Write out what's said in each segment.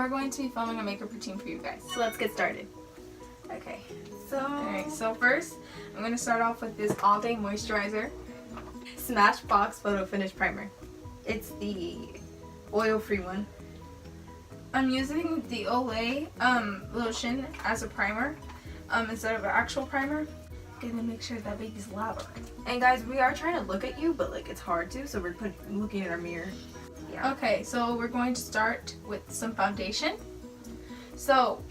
we're going to be filming a makeup routine for you guys. So let's get started. Okay, so first, I'm going to start off with this All Day Moisturizer Smashbox Photo Finish Primer. It's the oil-free one. I'm using the Olay lotion as a primer instead of an actual primer. Gonna make sure that baby's loud. And guys, we are trying to look at you, but like it's hard to, so we're looking at our mirror. Yeah. Okay, so we're going to start with some foundation. So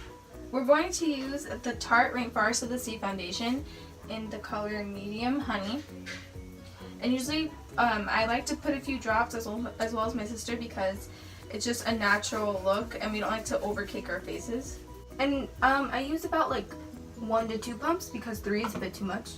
we're going to use the Tarte Rainforest of the Sea foundation in the color medium honey. And usually I like to put a few drops as well as my sister because it's just a natural look and we don't like to overcake our faces. And I use about like 1 to 2 pumps because 3 is a bit too much.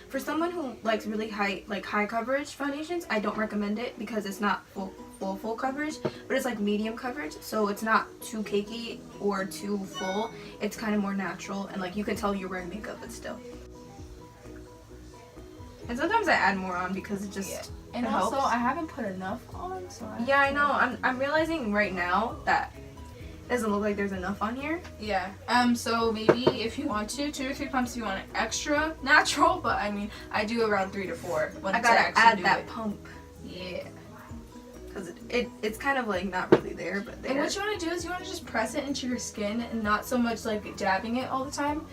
For someone who likes really high coverage foundations, I don't recommend it because it's not full coverage, but it's like medium coverage, so it's not too cakey or too full. It's kind of more natural, and like you can tell you're wearing makeup, but still. And sometimes I add more on because it just and it also helps. I haven't put enough on, so I know. I'm realizing right now that it doesn't look like there's enough on here. Yeah. So maybe if you want to, 2 or 3 pumps if you want it extra natural, but I mean I do around 3 to 4. I gotta add that pump. Yeah. Because it's kind of like not really there, but there. And what you want to do is you want to just press it into your skin and not so much like dabbing it all the time,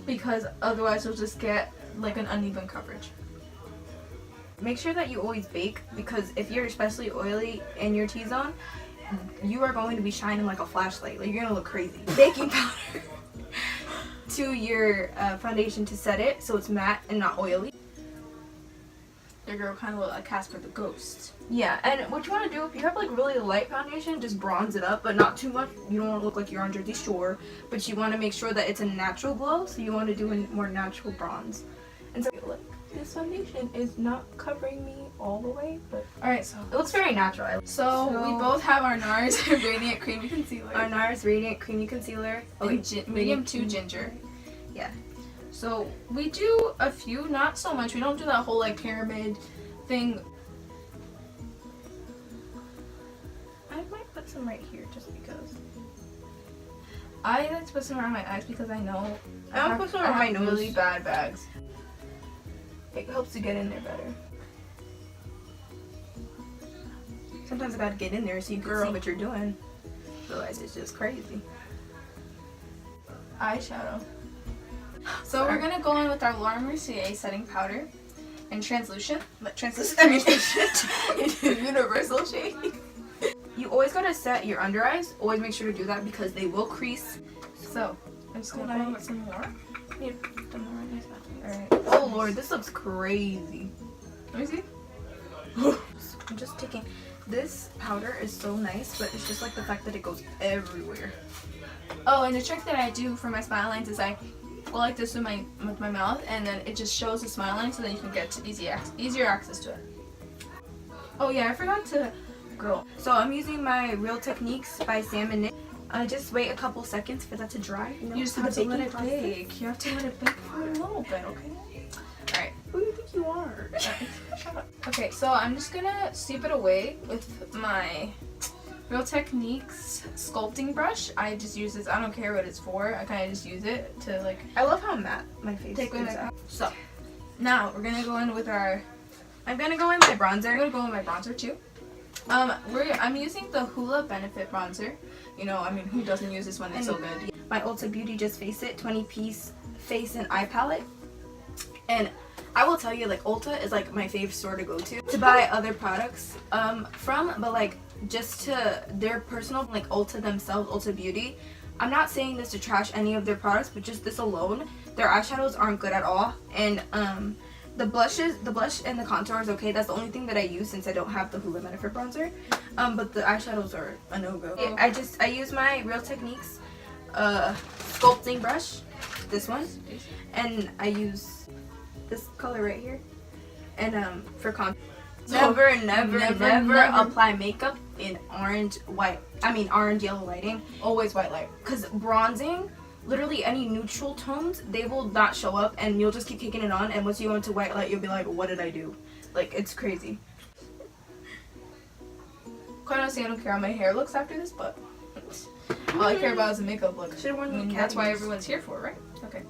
because otherwise you'll just get like an uneven coverage. Make sure that you always bake, because if you're especially oily in your T-zone, you are going to be shining like a flashlight. Like you're gonna look crazy. Baking powder to your foundation to set it so it's matte and not oily. Your girl kind of look like Casper the Ghost. Yeah, and what you want to do, if you have like really light foundation, just bronze it up, but not too much. You don't want to look like you're on Jersey Shore, but you want to make sure that it's a natural glow, so you want to do a more natural bronze. And so look, this foundation is not covering me all the way, but alright, so it looks very natural. So we both have our NARS Radiant Creamy Concealer. Our NARS Radiant Creamy Concealer. Medium 2 Ginger. Yeah. So we do a few, not so much. We don't do that whole like pyramid thing. I might put some right here just because. I like to put some around my eyes because I know I want to put some around my nose. Really bad bags. It helps to get in there better. Sometimes I gotta get in there so you can see what you're doing. Otherwise it's just crazy. Eyeshadow. So we're gonna go in with our Laura Mercier setting powder in translucent, universal shade. You always gotta set your under eyes. Always make sure to do that because they will crease. So I'm just gonna go in with some more. Yeah, some more on this side. Alright. Oh lord, this looks crazy. Let me see. I'm just taking. This powder is so nice, but it's just like the fact that it goes everywhere. Oh, and the trick that I do for my smile lines is I go like this with my mouth, and then it just shows the smile line so that you can get to easier access to it. Oh yeah, I forgot to go. So I'm using my Real Techniques by Sam and Nick. Just wait a couple seconds for that to dry. You just have to let it bake. You have to let it bake for a little bit, okay? Alright. Who do you think you are? Shut up. Okay, so I'm just gonna sweep it away with my Real Techniques sculpting brush. I just use this. I don't care what it's for. I kind of just use it to like. I love how matte my face is. So now we're gonna go in with our. I'm gonna go in my bronzer. I'm gonna go in my bronzer too. I'm using the Hoola Benefit bronzer. You know, I mean, who doesn't use this one? It's so good. My Ulta Beauty Just Face It 20-piece face and eye palette. And I will tell you, like, Ulta is like my favorite store to go to buy other products from, but like just to their personal, like Ulta themselves, Ulta Beauty. I'm not saying this to trash any of their products, but just this alone, their eyeshadows aren't good at all. And the blush and the contour is okay. That's the only thing that I use since I don't have the Hoola Benefit bronzer. But the eyeshadows are a no-go. I use my Real Techniques sculpting brush, this one, and I use this color right here, and for contour. Never apply makeup in orange, yellow lighting. Always white light. Because bronzing, literally any neutral tones, they will not show up, and you'll just keep kicking it on, and once you go into white light, you'll be like, what did I do? Like, it's crazy. quite honestly, I don't care how my hair looks after this, but all I care about is the makeup look. Should've worn the that's why khakis. everyone's here for, right? Okay.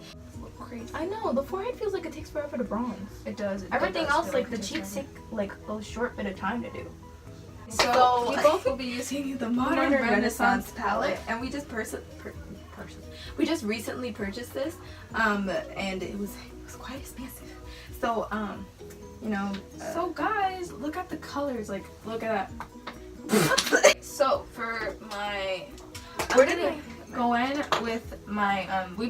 Crazy. I know, the forehead feels like it takes forever to bronze. It does. Everything does else, feel like it the takes cheeks, forever. take like a short bit of time to do. So we both will be using the Modern Renaissance palette. and we just we just recently purchased this, and it was quite expensive. So you know. So guys, look at the colors. Like, look at that. So for my, we're gonna go in with my we're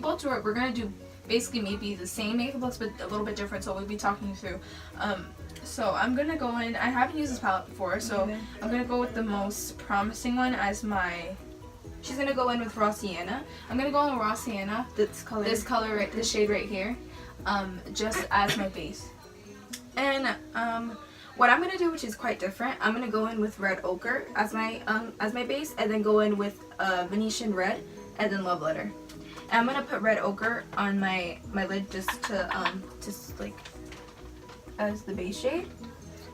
gonna do basically maybe the same makeup looks but a little bit different, so we'll be talking through. So I'm gonna go in, I haven't used this palette before, so I'm gonna go with the most promising one as my, She's gonna go in with Raw Sienna. I'm gonna go in with Raw Sienna, This color. this shade right here, just as my base. And what I'm gonna do, which is quite different, I'm gonna go in with Red Ochre as my base, and then go in with Venetian Red, and then Love Letter. And I'm gonna put Red Ochre on my lid just like as the base shade.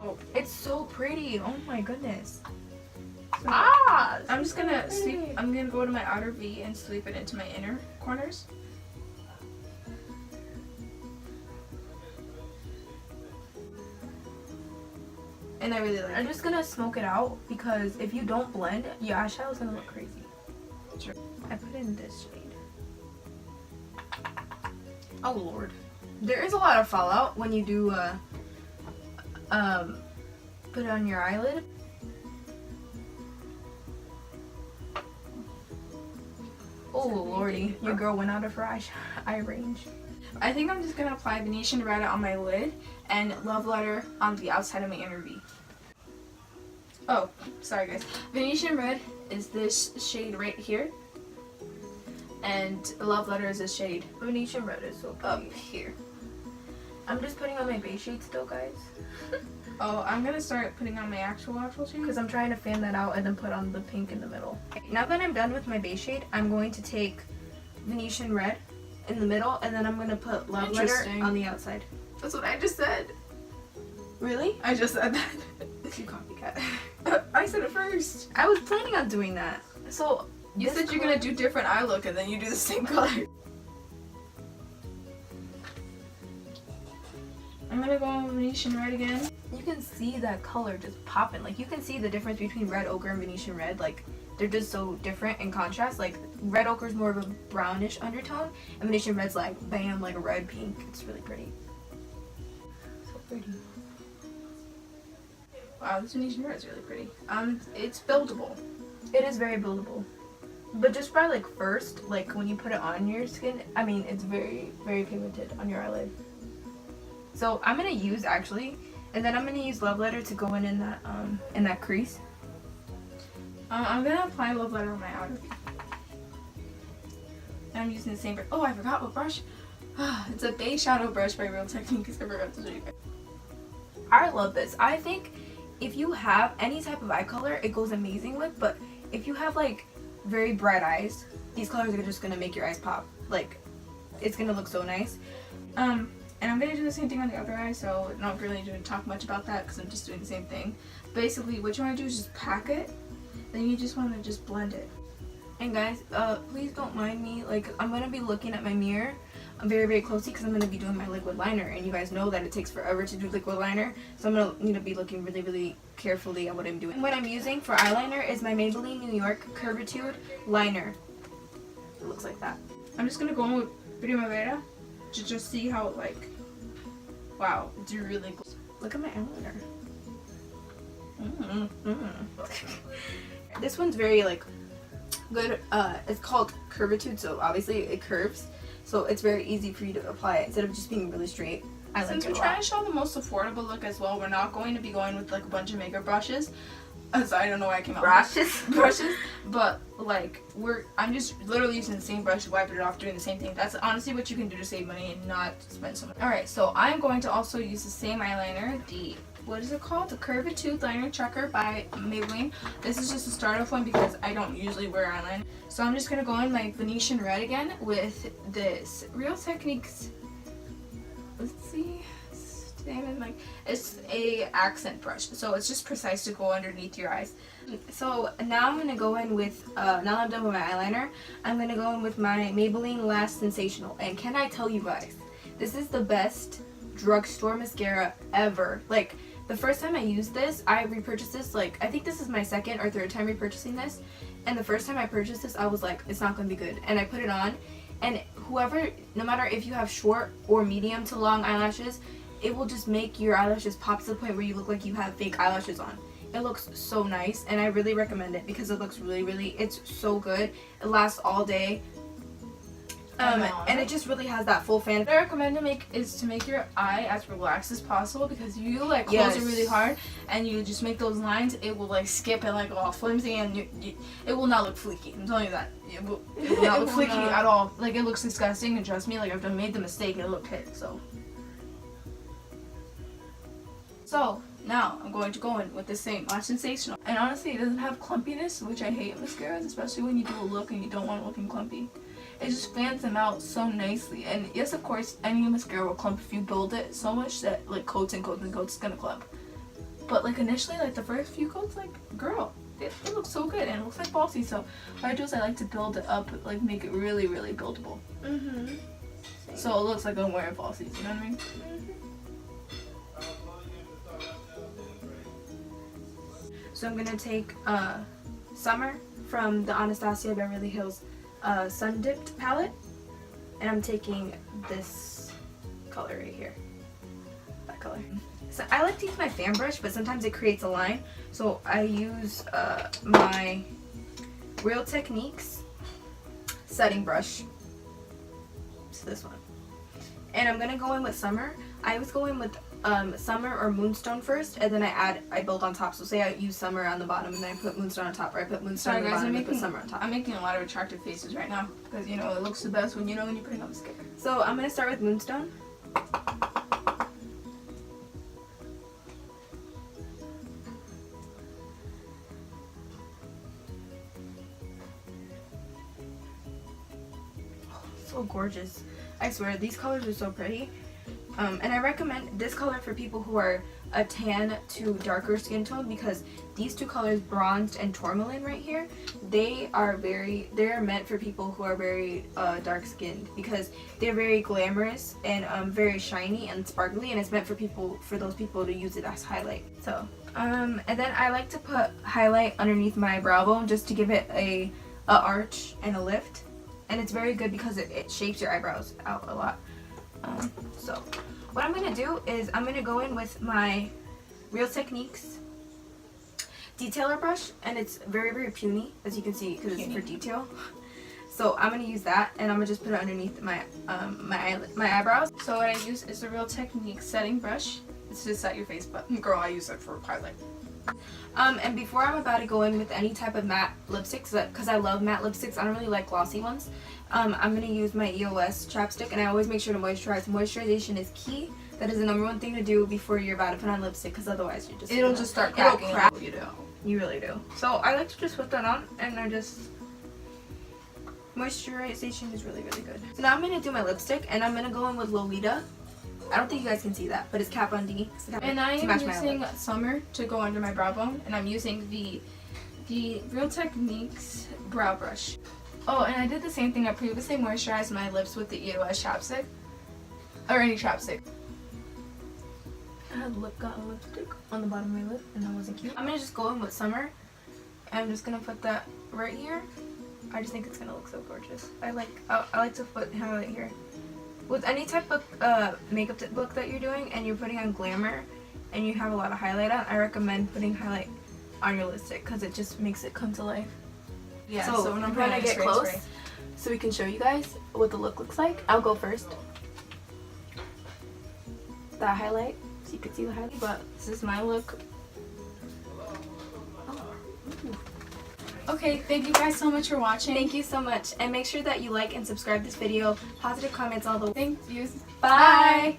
Oh. It's so pretty. Oh my goodness. So, I'm just gonna sweep, I'm gonna go to my outer V and sweep it into my inner corners. And I really like I'm it. just gonna smoke it out because if you don't blend, your eyeshadow's gonna look crazy. Sure. I put in this shade. Oh lord. There is a lot of fallout when you do put it on your eyelid. Oh lordy, your girl went out of her eye range. I think I'm just gonna apply Venetian Red on my lid and Love Letter on the outside of my inner V. Oh, sorry guys. Venetian Red is this shade right here, and Love Letter is this shade Venetian Red is so up pretty. here. I'm just putting on my base shade still, guys. Oh, I'm gonna start putting on my actual shade. Because I'm trying to fan that out and then put on the pink in the middle. Now that I'm done with my base shade, I'm going to take Venetian Red in the middle, and then I'm going to put Love Letter Interesting. on the outside. That's what I just said. Really? I just said that. You copycat. I said it first. I was planning on doing that. So, You this said you're gonna do different eye look and then you do the same color. I'm gonna go on Venetian Red again. You can see that color just popping. Like, you can see the difference between Red Ochre and Venetian Red. Like, they're just so different in contrast. Like, Red Ochre is more of a brownish undertone, and Venetian Red's like, bam, like a red pink. It's really pretty. So pretty. Wow, this Venetian Red is really pretty. It's buildable. It is very buildable. But just by, like, first, like, when you put it on your skin, I mean, it's very, very pigmented on your eyelid. So, I'm gonna use, actually, and then I'm gonna use Love Letter to go in that crease. I'm gonna apply Love Letter on my outer. And I'm using the same brush. Oh, I forgot what brush. It's a Eyeshadow brush by Real Techniques. I forgot to show you guys. I love this. I think if you have any type of eye color, it goes amazing with, but if you have, like, very bright eyes, these colors are just gonna make your eyes pop. Like, it's gonna look so nice. And I'm gonna do the same thing on the other eye, so I'm not really going to talk much about that because I'm just doing the same thing. Basically, what you want to do is just pack it, then you just want to just blend it. And guys, please don't mind me. Like, I'm gonna be looking at my mirror very, very closely because I'm gonna be doing my liquid liner, and you guys know that it takes forever to do liquid liner, so I'm gonna need to be looking really, really carefully at what I'm doing. And what I'm using for eyeliner is my Maybelline New York Curvitude liner. It looks like that. I'm just gonna go in with Primavera to just see how it, like, wow, it's really cool. Look at my eyeliner. This one's very, like, good. It's called Curvitude, so obviously it curves, so it's very easy for you to apply it instead of just being really straight. I like Since it we're a trying lot. to show the most affordable look as well, we're not going to be going with, like, a bunch of makeup brushes. So I don't know why I came out with brushes, but, like, I'm just literally using the same brush, wiping it off, doing the same thing. That's honestly what you can do to save money and not spend so much. Alright, so I'm going to also use the same eyeliner, what is it called? The Curvitude Liner Checker by Maybelline. This is just a start off one because I don't usually wear eyeliner. So I'm just going to go in my Venetian Red again with this Real Techniques. Let's see. And like it's a accent brush, so it's just precise to go underneath your eyes. So now I'm gonna go in with now that I'm done with my eyeliner, I'm gonna go in with my Maybelline Last Sensational. And can I tell you guys, this is the best drugstore mascara ever. Like the first time I used this, I repurchased this, like I think this is my second or third time repurchasing this, and the first time I purchased this I was like, it's not gonna be good, and I put it on, and whoever, no matter if you have short or medium to long eyelashes, it will just make your eyelashes pop to the point where you look like you have fake eyelashes on. It looks so nice, and I really recommend it because it looks really, it's so good. It lasts all day. And it just really has that full fan. What I recommend to make your eye as relaxed as possible, because you like close it really hard and you just make those lines, it will like skip and like all flimsy, and it will not look fleeky. I'm telling you that. It will not look fleeky at all. Like it looks disgusting, and trust me, like I've made the mistake and it looked hit. So now I'm going to go in with the same Lash Sensational. And honestly, it doesn't have clumpiness, which I hate in mascaras, especially when you do a look and you don't want it looking clumpy. It just fans them out so nicely. And yes, of course, any mascara will clump if you build it so much that like coats and coats and coats is gonna clump. But like initially, like the first few coats, like girl, it looks so good and it looks like falsy. So what I do is I like to build it up, like make it really buildable. So it looks like I'm wearing falsies. You know what I mean? So I'm gonna take Summer from the Anastasia Beverly Hills Sun Dipped palette, and I'm taking this color right here, that color. So I like to use my fan brush, but sometimes it creates a line, so I use my Real Techniques setting brush. It's this one, and I'm gonna go in with Summer. I was going with Summer or Moonstone first, and then I build on top. So say I use Summer on the bottom, and then I put Moonstone on top, or I put Moonstone on the bottom, and I put Summer on top. I'm making a lot of attractive faces right now, because you know it looks the best when you're putting on mascara. So I'm gonna start with Moonstone. So gorgeous. I swear, these colors are so pretty. And I recommend this color for people who are a tan to darker skin tone, because these two colors, bronzed and tourmaline right here, they're meant for people who are very dark skinned, because they're very glamorous and very shiny and sparkly, and it's meant for those people to use it as highlight. So and then I like to put highlight underneath my brow bone just to give it a arch and a lift, and it's very good because it shapes your eyebrows out a lot. So what I'm going to do is I'm going to go in with my Real Techniques detailer brush, and it's very puny, as you can see, because it's for detail. So I'm going to use that, and I'm going to just put it underneath my my eyebrows. So what I use is the Real Techniques setting brush. It's to set your face, but girl, I use it for highlight. And before I'm about to go in with any type of matte lipsticks, because I love matte lipsticks, I don't really like glossy ones, I'm going to use my EOS chapstick, and I always make sure to moisturize. Moisturization is key. That is the #1 thing to do before you're about to put on lipstick, because otherwise it'll just start cracking. You do. You really do. So I like to just put that on, and moisturization is really good. So now I'm going to do my lipstick, and I'm going to go in with Lolita. I don't think you guys can see that, but it's Kat Von D. And I am using Summer to go under my brow bone, and I'm using the Real Techniques brow brush. Oh, and I did the same thing. I previously moisturized my lips with the EOS chapstick, or any chapstick. I had gotten lipstick on the bottom of my lip, and that wasn't cute. I'm gonna just go in with Summer, and I'm just gonna put that right here. I just think it's gonna look so gorgeous. I like to put highlight here. With any type of makeup look that you're doing and you're putting on glamour and you have a lot of highlight on, I recommend putting highlight on your lipstick, because it just makes it come to life. Yeah, so when I'm trying to get close so we can show you guys what the look looks like. I'll go first. That highlight, so you can see the highlight. But this is my look. Okay, thank you guys so much for watching. Thank you so much, and make sure that you like and subscribe this video. Positive comments all the way. Thank you. Bye.